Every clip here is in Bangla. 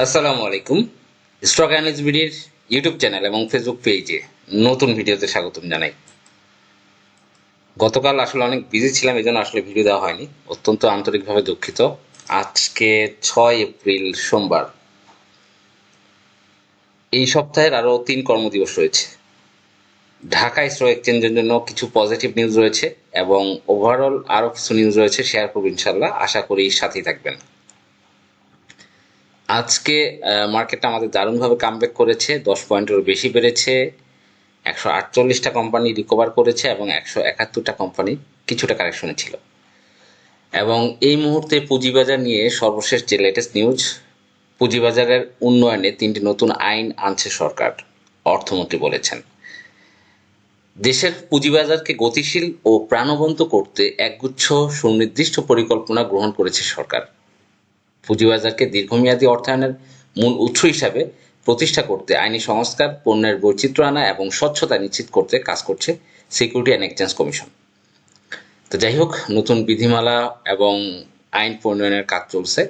আসসালামু আলাইকুম। স্টক অ্যানালিস্ট বিডির ইউটিউব চ্যানেল এবং ফেসবুক পেজে নতুন ভিডিওতে স্বাগতম জানাই। গতকাল আসলে অনেক বিজি ছিলাম, এই জন্য আসলে ভিডিও দেওয়া হয়নি। অত্যন্ত আন্তরিকভাবে দুঃখিত। আজকে 6 এপ্রিল সোমবার। এই সপ্তাহের আরও 3 কর্মদিবস রয়েছে। ঢাকা স্টক এক্সচেঞ্জের জন্য কিছু পজিটিভ নিউজ রয়েছে এবং ওভারঅল আরও কিছু নিউজ রয়েছে, শেয়ার করব ইনশাল্লাহ। আশা করি সাথেই থাকবেন। আজকে মার্কেটটা আমাদের দারুণভাবে কামব্যাক করেছে, 10 পয়েন্টেরও বেশি বেড়েছে। 148টা কোম্পানি রিকভার করেছে এবং 171টা কোম্পানি কিছুটা কারেকশনে ছিল। এবং এই মুহূর্তে পুঁজিবাজার নিয়ে সর্বশেষ যে লেটেস্ট নিউজ, পুঁজিবাজারের উন্নয়নে 3টি নতুন আইন আনছে সরকার, অর্থমন্ত্রী বলেছেন। দেশের পুঁজিবাজারকে গতিশীল ও প্রাণবন্ত করতে একগুচ্ছ সুনির্দিষ্ট পরিকল্পনা গ্রহণ করেছে সরকার। পুঁজিবাজারকে দীর্ঘমেয়াদী অর্থায়নের মূল উৎস হিসাবে প্রতিষ্ঠা করতে আইনি সংস্কার, পণ্যের বৈচিত্র্য আনা এবং স্বচ্ছতা নিশ্চিত করতে কাজ করছে সিকিউরিটি অ্যান্ড এক্সচেঞ্জ কমিশন। তো যাই হোক, নতুন বিধিমালা এবং আইন প্রণয়নের কাজ চলছে।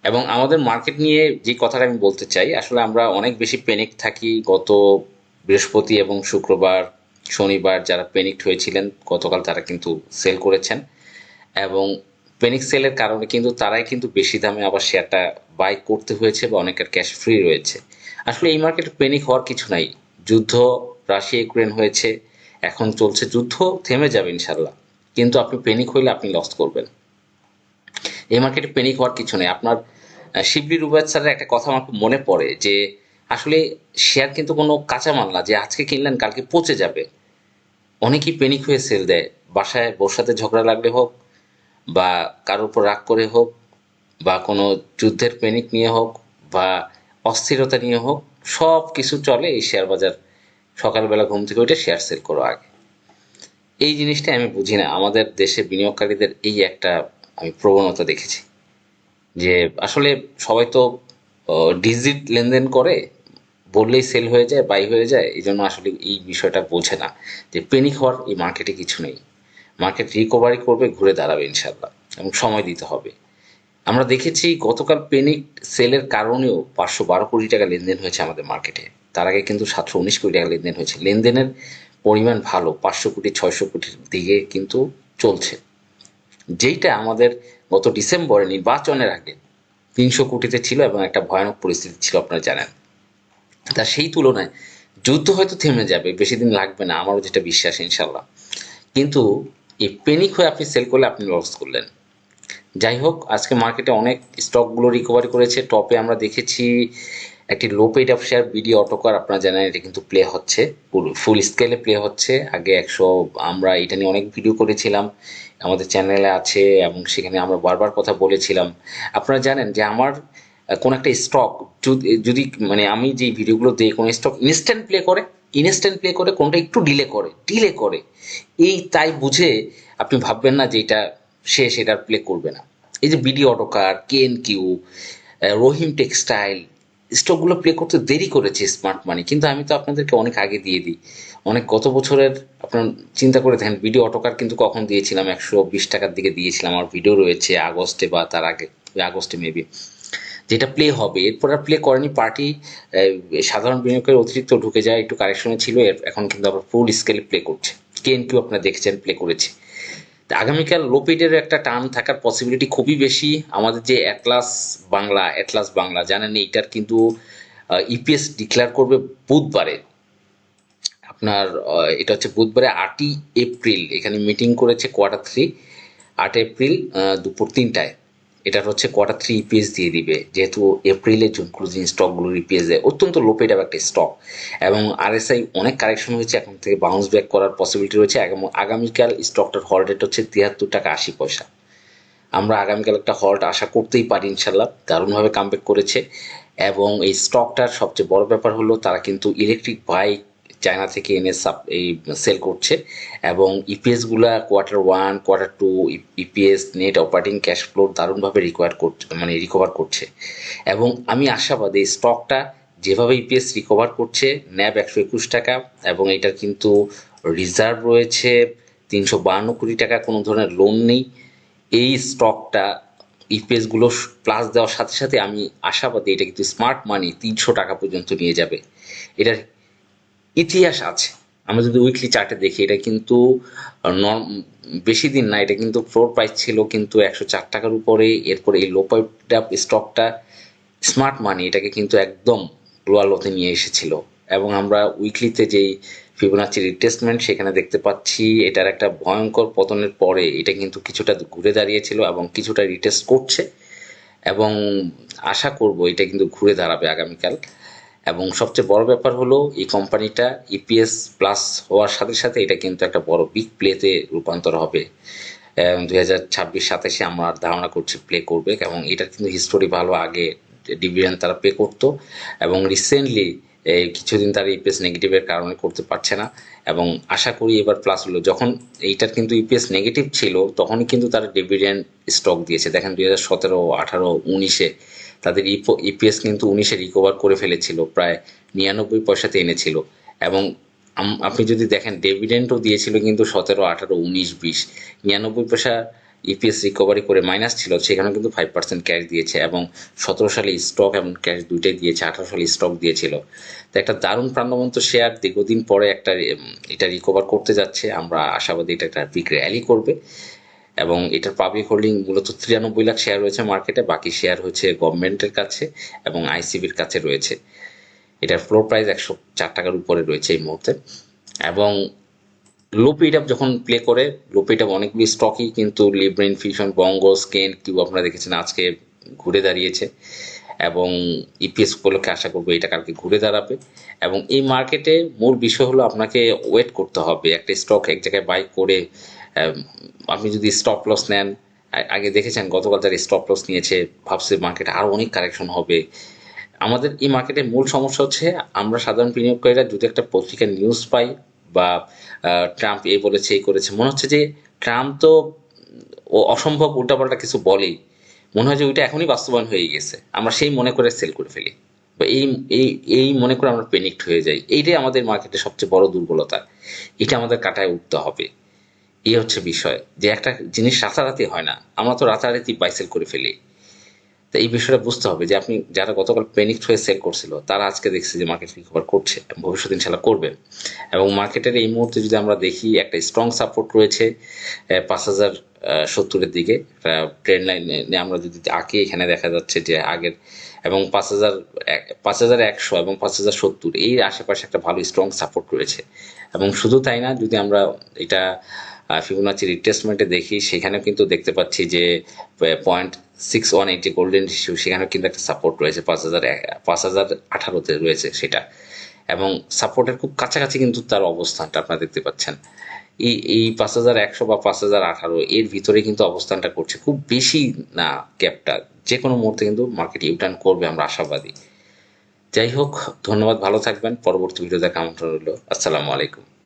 এবং আমাদের মার্কেট নিয়ে যে কথাটা আমি বলতে চাই, আসলে আমরা অনেক বেশি প্যানিক থাকি। গত বৃহস্পতি এবং শুক্রবার, শনিবার যারা প্যানিকড হয়েছিলেন গতকাল, তারা কিন্তু সেল করেছেন এবং প্যানিক সেলের কারণে কিন্তু তারাই কিন্তু বেশি দামে আবার শেয়ারটা বাই করতে হয়েছে বা অনেকের ক্যাশ ফ্রি রয়েছে। আসলে এই মার্কেটে প্যানিক হওয়ার কিছু নাই। যুদ্ধ রাশিয়া ইউক্রেন হয়েছে, এখন চলছে যুদ্ধ, থেমে যাবে ইনশাল্লাহ। কিন্তু আপনি প্যানিক হইলে আপনি লস করবেন। এই মার্কেটে প্যানিক হওয়ার কিছু নেই। আপনার শিবলি রুবায়ত স্যারের একটা কথা আমার খুব মনে পড়ে যে আসলে শেয়ার কিন্তু কোনো কাঁচামাল না যে আজকে কিনলেন কালকে পচে যাবে। অনেকেই প্যানিক হয়ে সেল দেয়, বাসায় বউর সাথে ঝগড়া লাগলে হোক বা কারোর উপর রাগ করে হোক বা কোনো যুদ্ধের প্যানিক নিয়ে হোক বা অস্থিরতা নিয়ে হোক, সব কিছু চলে এই শেয়ার বাজার। সকালবেলা ঘুম থেকে উঠে শেয়ার সেল করো আগে। এই জিনিসটা আমি বুঝি না। আমাদের দেশে বিনিয়োগকারীদের এই একটা আমি প্রবণতা দেখেছি যে আসলে সবাই তো ডিজিট লেনদেন করে, বললেই সেল হয়ে যায়, বাই হয়ে যায়। এই জন্য আসলে এই বিষয়টা বোঝে না যে পেনিক হওয়ার এই মার্কেটে কিছু নেই। মার্কেট রিকভারি করবে, ঘুরে দাঁড়াবে ইনশাল্লাহ, এবং সময় দিতে হবে। আমরা দেখেছি গতকাল পেনিক সেলের কারণেও 512 কোটি টাকা লেনদেন হয়েছে আমাদের মার্কেটে। তার আগে কিন্তু 719 কোটি টাকা লেনদেন হয়েছে। লেনদেনের পরিমাণ ভালো, 500 কোটি 600 কোটির দিকে কিন্তু চলছে, যেইটা আমাদের গত ডিসেম্বরে নির্বাচনের আগে 300 কোটিতে ছিল এবং একটা ভয়ানক পরিস্থিতি ছিল, আপনারা জানেন। তা সেই তুলনায় যুদ্ধ হয়তো থেমে যাবে, বেশি দিন লাগবে না, আমারও যেটা বিশ্বাস ইনশাল্লাহ। কিন্তু এই প্যানিক হয়ে আপনি সেল করলে আপনি লস করলেন। যাই হোক, আজকে মার্কেটে অনেক স্টকগুলো রিকভারি করেছে। টপে আমরা দেখেছি একটি low paid of share BD Autocar, আপনারা জানেন এটা কিন্তু প্লে হচ্ছে, ফুল স্কেলে প্লে হচ্ছে। আগে 100, আমরা এটা নিয়ে অনেক ভিডিও করেছিলাম, আমাদের চ্যানেলে আছে এবং সেখানে আমরা বারবার কথা বলেছিলাম। আপনারা জানেন যে আমার কোন একটা স্টক যদি মানে আমি যে ভিডিওগুলো দিই, কোন স্টক ইনস্ট্যান্ট প্লে করে, কোনটা একটু ডিলে করে, এই তাই বুঝে আপনি ভাববেন না যে এটা শেষ, এটা প্লে করবে না। এই যে বিডি অটোকার, কেএনকিউ, রহিম টেক্সটাইল, স্টকগুলো প্লে করতে দেরি করেছে স্মার্ট মানি, কিন্তু আমি তো আপনাদেরকে অনেক আগে দিয়ে দিই। অনেক গত বছরের আপনার চিন্তা করে দেখেন, বিডি অটোকার কিন্তু কখন দিয়েছিলাম, 120 টাকার দিকে দিয়েছিলাম। আমার ভিডিও রয়েছে আগস্টে বা তার আগে, আগস্টে মেবি, যেটা প্লে হবে। এরপর আর প্লে করেনি পার্টি। সাধারণ বিনিয়োগের অতিরিক্ত ঢুকে যায়, একটু কারেকশনে ছিল, এখন কিন্তু আবার ফুল স্কেলে প্লে করছে। কেএনকিউ আপনারা দেখেছেন প্লে করেছে। আগামীকাল লোপিডের একটা টার্ন থাকার পসিবিলিটি খুবই বেশি। আমাদের যে অ্যাটলাস বাংলা জানেন, এইটার কিন্তু ইপিএস ডিক্লেয়ার করবে বুধবারে। আপনার এটা হচ্ছে বুধবারে 8ই এপ্রিল। এখানে মিটিং করেছে কোয়ার্টার 3, 8 এপ্রিল দুপুর 3টায়। এটার হচ্ছে কোয়ার্টার 3 ইপিএস দিয়ে দিবে, যেহেতু এপ্রিলে জুন ক্লোজিং স্টকগুলোর ইপিএস দেয়। অত্যন্ত লোপেড একটা স্টক এবং আরএসআই অনেক কারেকশন হয়েছে, এখন থেকে বাউন্স ব্যাক করার পসিবিলিটি রয়েছে। আগামীকাল স্টকটার হল্ড রেট হচ্ছে 73 টাকা 80 পয়সা। আমরা আগামীকাল একটা হল্ট আশা করতেই পারি ইনশাল্লাহ। দারুণভাবে কামব্যাক করেছে। এবং এই স্টকটার সবচেয়ে বড় ব্যাপার হলো তারা কিন্তু ইলেকট্রিক বাইক চায়না থেকে এনে এই সেল করছে এবং ইপিএস গুলা quarter 1, quarter 2 EPS, net operating cash flow দারুণভাবে রিকভার করছে। এবং আমি আশাবাদী স্টকটা যেভাবে ইপিএস রিকভার করছে, ন্যাব 121 টাকা এবং এটার কিন্তু রিজার্ভ রয়েছে 352 কোটি টাকা, কোনো ধরনের লোন নেই। এই স্টকটা ইপিএস গুলো প্লাস দেওয়ার সাথে সাথে আমি আশাবাদী এটা কিন্তু স্মার্ট মানি 300 টাকা পর্যন্ত নিয়ে যাবে। এটার ইতিহাস আছে। আমরা যদি উইকলি চার্টে দেখি, এটা কিন্তু বেশি দিন না, এটা কিন্তু ফ্লোর প্রাইস ছিল কিন্তু 104 টাকার উপরে। এরপরে এই লো স্টকটা স্মার্ট মানি এটাকে কিন্তু একদম লোয়ার লোতে নিয়ে এসেছিল। এবং আমরা উইকলিতে যেই ফিবোনাচি রিট্রেসমেন্ট সেখানে দেখতে পাচ্ছি, এটার একটা ভয়ঙ্কর পতনের পরে এটা কিন্তু কিছুটা ঘুরে দাঁড়িয়েছিল এবং কিছুটা রিটেস্ট করছে, এবং আশা করব এটা কিন্তু ঘুরে দাঁড়াবে আগামীকাল। এবং সবচেয়ে বড় ব্যাপার হলো এই কোম্পানিটা ইপিএস প্লাস হওয়ার সাথে সাথে এটা কিন্তু একটা বড় বিগ প্লেতে রূপান্তর হবে। 2026-27 আমরা ধারণা করছি প্লে করবে, এবং এটার কিন্তু হিস্টোরি ভালো। আগে ডিভিডেন্ড তারা পে করতো, এবং রিসেন্টলি কিছুদিন তারা ইপিএস নেগেটিভের কারণে করতে পারছে না। এবং আশা করি এবার প্লাস হলো। যখন এইটার কিন্তু ইপিএস নেগেটিভ ছিল তখনই কিন্তু তারা ডিভিডেন্ড স্টক দিয়েছে। দেখেন 2017, 18, 19-এ তাদের ইপিএস কিন্তু 19-এ রিকভার করে ফেলেছিল, প্রায় 99 পয়সাতে এনেছিল। এবং আপনি যদি দেখেন ডিভিডেন্ডও দিয়েছিল কিন্তু 17, 18, 19, 20, 99 পয়সা ইপিএস রিকভারি করে মাইনাস ছিল, সেখানেও কিন্তু 5% ক্যাশ দিয়েছে। এবং 17 সালে স্টক এবং ক্যাশ দুইটাই দিয়েছে, 18 সালে স্টক দিয়েছিল। তো একটা দারুণ প্রাণবন্ত শেয়ার, দীর্ঘদিন পরে একটা এটা রিকভার করতে যাচ্ছে। আমরা আশাবাদী এটা একটা বিগ র্যালি করবে। এবং এটার পাবলিক হোল্ডিং মূলত 93 লাখ শেয়ার রয়েছে মার্কেটে, বাকি শেয়ার হচ্ছে গভর্নমেন্টের কাছে এবং আইসিবির কাছে রয়েছে। এটার ফ্লোর প্রাইস 104 টাকার উপরে রয়েছে এই মুহূর্তে। এবং লো পেইড আপ যখন প্লে করে, লো পেইড আপ অনেকগুলি স্টকই কিন্তু লিব্রেন, ফিউশন, বঙ্গো, স্কেন, কিউ আপনারা দেখেছেন আজকে ঘুরে দাঁড়িয়েছে। এবং ইপিএস উপলক্ষে আশা করবো এটা কালকে ঘুরে দাঁড়াবে। এবং এই মার্কেটে মূল বিষয় হলো আপনাকে ওয়েট করতে হবে। একটা স্টক এক জায়গায় বাই করে আপনি যদি স্টপ লস নেন, আগে দেখেছেন গতকাল তার স্টপ লস নিয়েছে, ভাবছে মার্কেটে আরো অনেক কারেকশন হবে। আমাদের এই মার্কেটের মূল সমস্যা হচ্ছে আমরা সাধারণ বিনিয়োগকারীরা যদি একটা পত্রিকার নিউজ পাই বা ট্রাম্প এই বলেছে এই করেছে, মনে হচ্ছে যে ট্রাম্প তো ও অসম্ভব উল্টাপাল্টা কিছু বলেই, মনে হয় যে ওইটা এখনই বাস্তবায়ন হয়ে গেছে, আমরা সেই মনে করে সেল করে ফেলি, বা এই এই এই মনে করে আমরা প্যানিকড হয়ে যাই। এইটাই আমাদের মার্কেটের সবচেয়ে বড় দুর্বলতা। এটা আমাদের কাটায় উঠতে হবে। এই হচ্ছে বিষয়, যে একটা জিনিস রাতারাতি হয় না, আমরা তো রাতারাতি বাই সেল করে ফেলি। তো এই বিষয়টা বুঝতে হবে যে আপনি যারা গতকাল প্যানিকড হয়ে সেল করছিল তারা আজকে দেখছে যে মার্কেট রিকভার করছে, ভবিষ্যতে ইনশাল্লাহ করবে। এবং মার্কেটের এই মুহূর্তে যদি আমরা দেখি একটা স্ট্রং সাপোর্ট রয়েছে 5070-এর দিকে। ট্রেন্ড লাইনে আমরা যদি আঁকি, এখানে দেখা যাচ্ছে যে আগের এবং 5100 এবং 5070 এই আশেপাশে একটা ভালো স্ট্রং সাপোর্ট রয়েছে। এবং শুধু তাই না, যদি আমরা এটা ফিবোনাচি রিট্রেসমেন্টে দেখি, সেখানেও কিন্তু দেখতে পাচ্ছি যে 0.618 যে গোল্ডেন রেশিও, সেখানেও কিন্তু একটা সাপোর্ট রয়েছে 5018-তে রয়েছে সেটা। এবং সাপোর্টের খুব কাছাকাছি কিন্তু তার অবস্থানটা আপনারা দেখতে পাচ্ছেন। এই 5100 বা 5018 এর ভিতরে কিন্তু অবস্থানটা করছে, খুব বেশি না গ্যাপটা। যে কোনো মুহূর্তে কিন্তু মার্কেট ইউটার্ন করবে, আমরা আশাবাদী। যাই হোক, ধন্যবাদ, ভালো থাকবেন। পরবর্তী ভিডিও দেখা আমন্ত্রণ রইল। আসসালামু আলাইকুম।